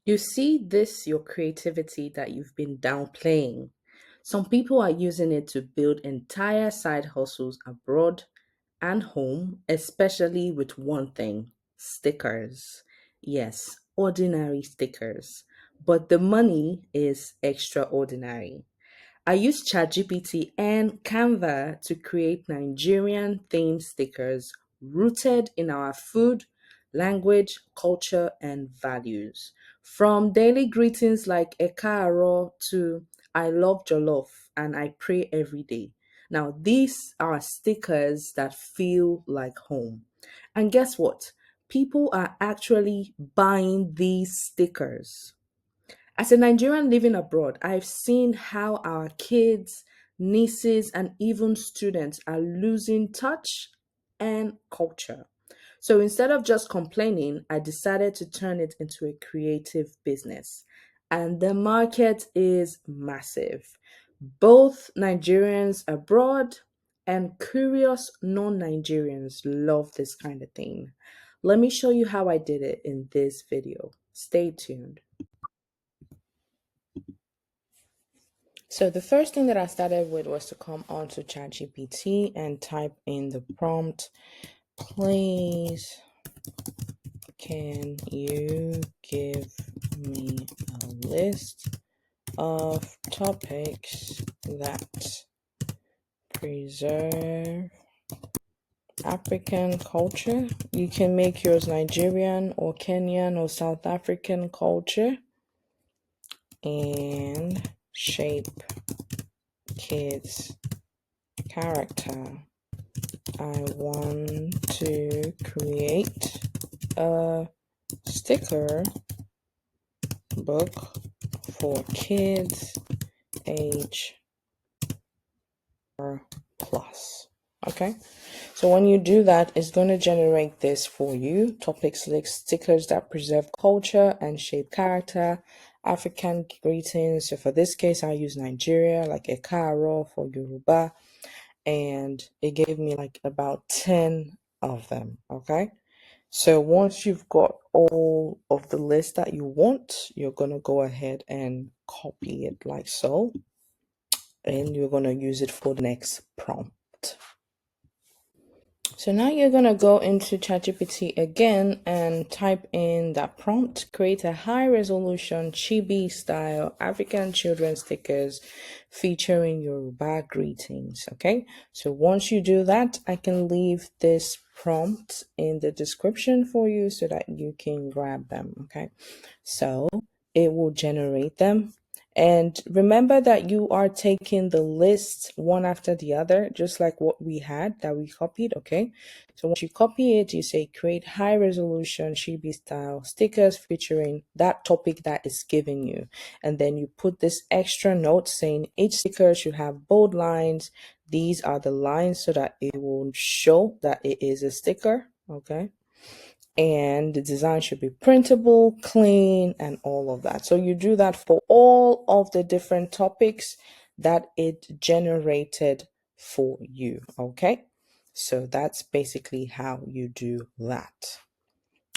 You see this your creativity that you've been downplaying. Some people are using it to build entire side hustles abroad and home, especially with one thing: stickers. Yes, ordinary stickers. But the money is extraordinary. I use ChatGPT and Canva to create Nigerian themed stickers rooted in our food, language, culture, and values. From daily greetings like Ekaro to I love jollof and I pray every day. Now, these are stickers that feel like home. And guess what? People are actually buying these stickers. As a Nigerian living abroad, I've seen how our kids, nieces, and even students are losing touch and culture. So instead of just complaining, I decided to turn it into a creative business. And the market is massive. Both Nigerians abroad and curious non Nigerians love this kind of thing. Let me show you how I did it in this video. Stay tuned. So the first thing that I started with was to come onto ChatGPT and type in the prompt, please can you give me a list of topics that preserve African culture? You can make yours Nigerian or Kenyan or South African culture and shape kids' character. I want to create a sticker book for kids age 4 plus. Okay, so when you do that, it's going to generate this for you. Topics like stickers that preserve culture and shape character, African greetings. So for this case, I use Nigeria, like Ekaro for Yoruba, and it gave me like about 10 of them. Okay, so once you've got all of the list that you want, you're going to go ahead and copy it like so, and you're going to use it for the next prompt. So now you're going to go into ChatGPT again and type in that prompt, create a high resolution chibi style African children stickers featuring Yoruba greetings. Okay. So once you do that, I can leave this prompt in the description for you so that you can grab them. Okay. So it will generate them. And remember that you are taking the list one after the other, just like what we had that we copied. Okay. So once you copy it, you say create high resolution Chibi style stickers featuring that topic that is given you. And then you put this extra note saying each sticker should have bold lines. These are the lines so that it will show that it is a sticker. Okay. And the design should be printable, clean, and all of that. So you do that for all of the different topics that it generated for you. Okay. So that's basically how you do that.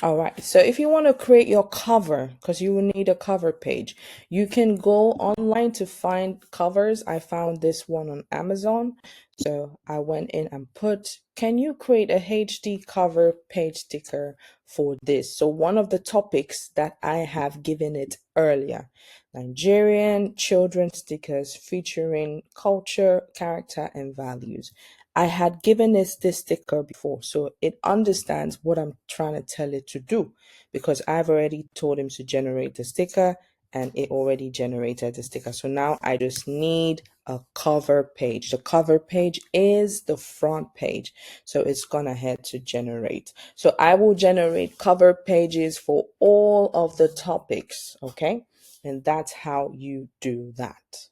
All right. So if you want to create your cover, because you will need a cover page, you can go online to find covers. I found this one on Amazon. So I went in and put, can you create a HD cover page sticker for this? So one of the topics that I have given it earlier, Nigerian children stickers featuring culture, character, and values. I had given it this sticker before, so it understands what I'm trying to tell it to do because I've already told him to generate the sticker and it already generated the sticker. So now I just need a cover page. The cover page is the front page. So it's gone ahead to generate. So I will generate cover pages for all of the topics, okay? And that's how you do that.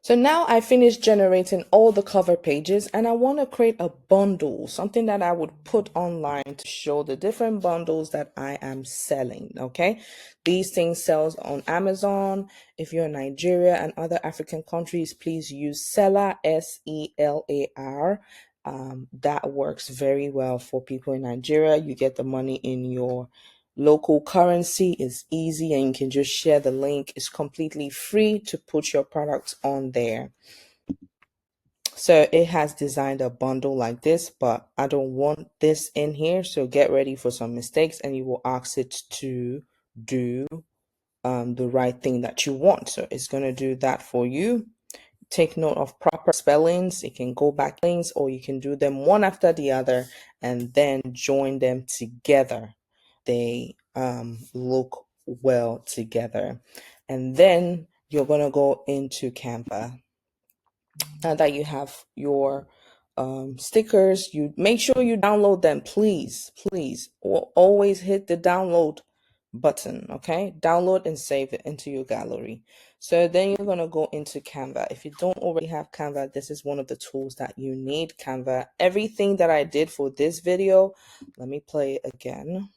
So now I finished generating all the cover pages and I want to create a bundle, something that I would put online to show the different bundles that I am selling. Okay. These things sells on Amazon. If you're in Nigeria and other African countries, please use Seller, Selar. That works very well for people in Nigeria. You get the money in your Local currency is easy and you can just share the link. It's completely free to put your products on there. So it has designed a bundle like this, but I don't want this in here. So get ready for some mistakes and you will ask it to do the right thing that you want. So it's going to do that for you. Take note of proper spellings. It can go back links, or you can do them one after the other and then join them together. They look well together. And then you're going to go into Canva. Now that you have your stickers, you make sure you download them, please. Always hit the download button. Okay, download and save it into your gallery. So then you're going to go into Canva. If you don't already have Canva, this is one of the tools that you need. Canva. Everything that I did for this video, let me play it again.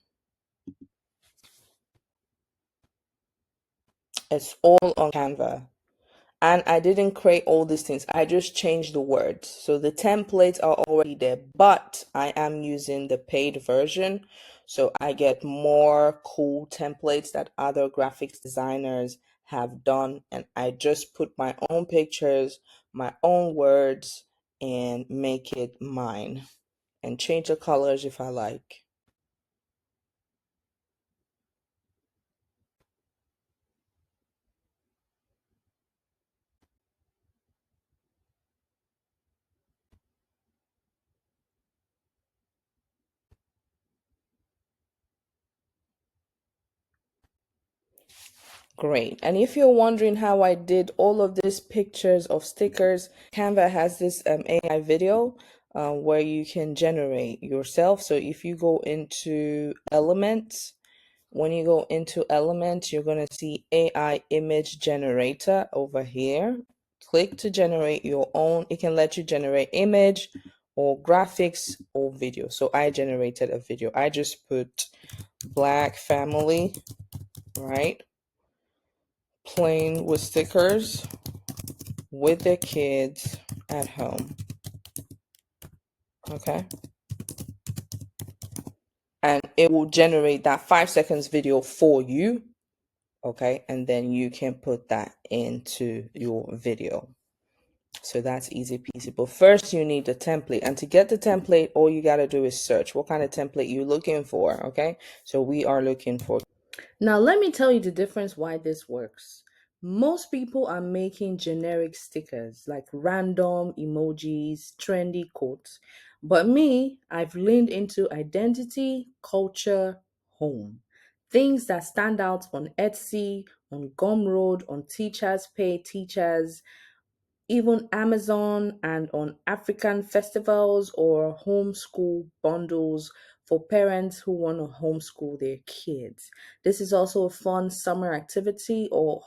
It's all on Canva. And I didn't create all these things. I just changed the words. So the templates are already there, but I am using the paid version. So I get more cool templates that other graphics designers have done. And I just put my own pictures, my own words, and make it mine. And change the colors if I like. Great. And if you're wondering how I did all of these pictures of stickers, Canva has this AI video where you can generate yourself. So if you go into Elements, when you go into Elements, you're going to see AI image generator over here. Click to generate your own. It can let you generate image or graphics or video. So I generated a video. I just put Black family, right? Playing with stickers with their kids at home. Okay. And it will generate that 5 seconds video for you. Okay. And then you can put that into your video. So that's easy peasy. But first you need the template. And to get the template, all you got to do is search what kind of template you're looking for. Okay. So we are looking for. Now, let me tell you the difference why this works. Most people are making generic stickers like random emojis, trendy quotes. But me, I've leaned into identity, culture, home. Things that stand out on Etsy, on Gumroad, on Teachers Pay Teachers, even Amazon, and on African festivals or homeschool bundles for parents who want to homeschool their kids. This is also a fun summer activity or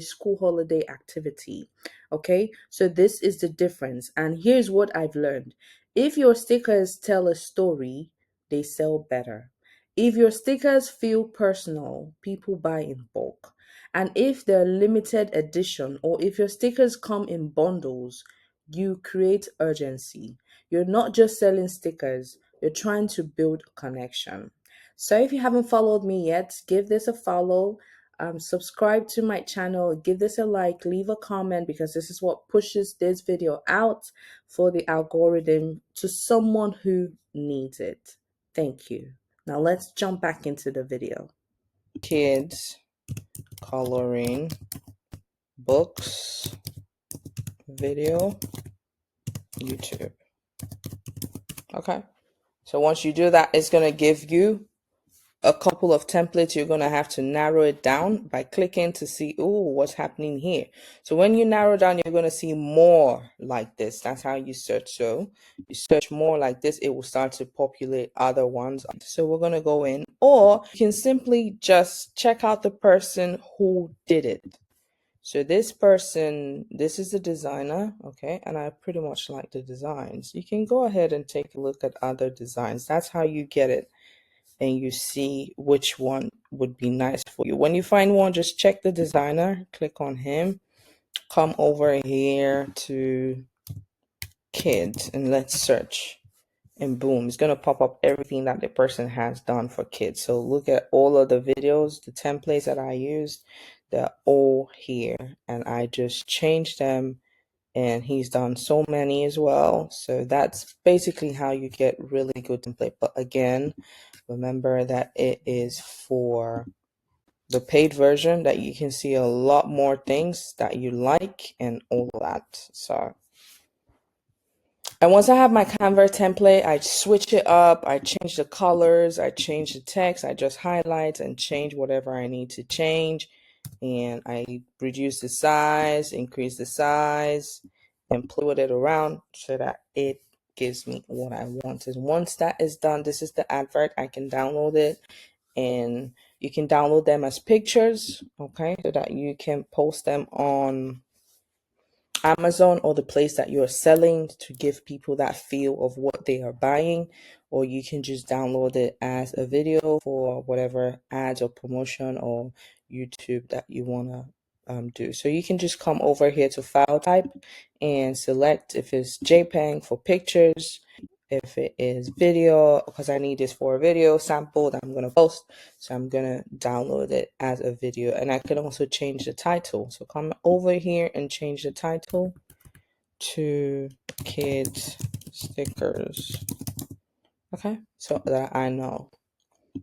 school holiday activity. Okay, so this is the difference. And here's what I've learned: if your stickers tell a story, they sell better. If your stickers feel personal, people buy in bulk. And if they're limited edition or if your stickers come in bundles, you create urgency. You're not just selling stickers, you're trying to build a connection. So if you haven't followed me yet, give this a follow. Subscribe to my channel, give this a like, leave a comment, because this is what pushes this video out for the algorithm to someone who needs it. Thank you. Now let's jump back into the video. Kids coloring books video YouTube. Okay, so once you do that, it's going to give you a couple of templates. You're going to have to narrow it down by clicking to see, oh, what's happening here. So when you narrow down, you're going to see more like this. That's how you search. So you search more like this, it will start to populate other ones. So we're going to go in, or you can simply just check out the person who did it. So this person, this is the designer, okay, and I pretty much like the designs. You can go ahead and take a look at other designs. That's how you get it, and you see which one would be nice for you. When you find one, just check the designer, click on him, come over here to kids, and let's search. and boom, it's going to pop up everything that the person has done for kids. So look at all of the videos, the templates that I used, they're all here, and I just changed them, and he's done so many as well. So that's basically how you get really good template. But again, remember that it is for the paid version, that you can see a lot more things that you like and all that. So, and once I have my Canva template, I switch it up, I change the colors, I change the text, I just highlight and change whatever I need to change. And I reduce the size, increase the size, and play with it around so that it gives me what I want. And once that is done, this is the advert. I can download it, and you can download them as pictures, okay, so that you can post them on Amazon or the place that you're selling to give people that feel of what they are buying, or you can just download it as a video for whatever ads or promotion or YouTube that you want to do. So you can just come over here to file type and select if it's JPEG for pictures, if it is video, because I need this for a video sample that I'm going to post. So I'm going to download it as a video, and I can also change the title. So come over here and change the title to kids stickers. Okay, so that I know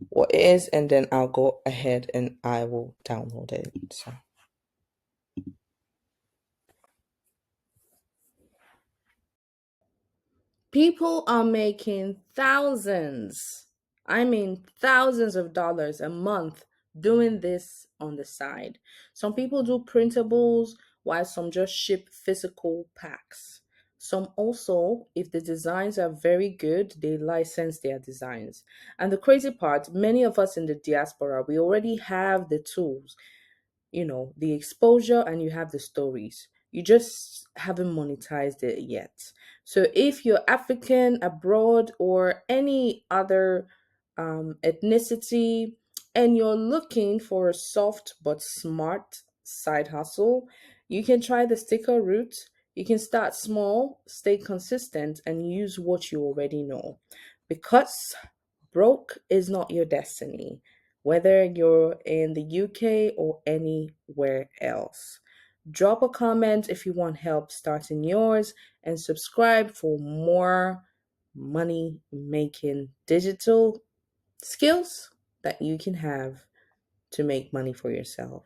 what it is, and then I'll go ahead and I will download it. So people are making thousands, I mean thousands of dollars a month doing this on the side. Some people do printables, while some just ship physical packs. Some also, if the designs are very good, they license their designs. And the crazy part, many of us in the diaspora, we already have the tools, the exposure, and you have the stories. You just haven't monetized it yet. So if you're African abroad or any other ethnicity, and you're looking for a soft but smart side hustle, you can try the sticker route. You can start small, stay consistent, and use what you already know. Because broke is not your destiny, whether you're in the UK or anywhere else. Drop a comment if you want help starting yours, and subscribe for more money making digital skills that you can have to make money for yourself.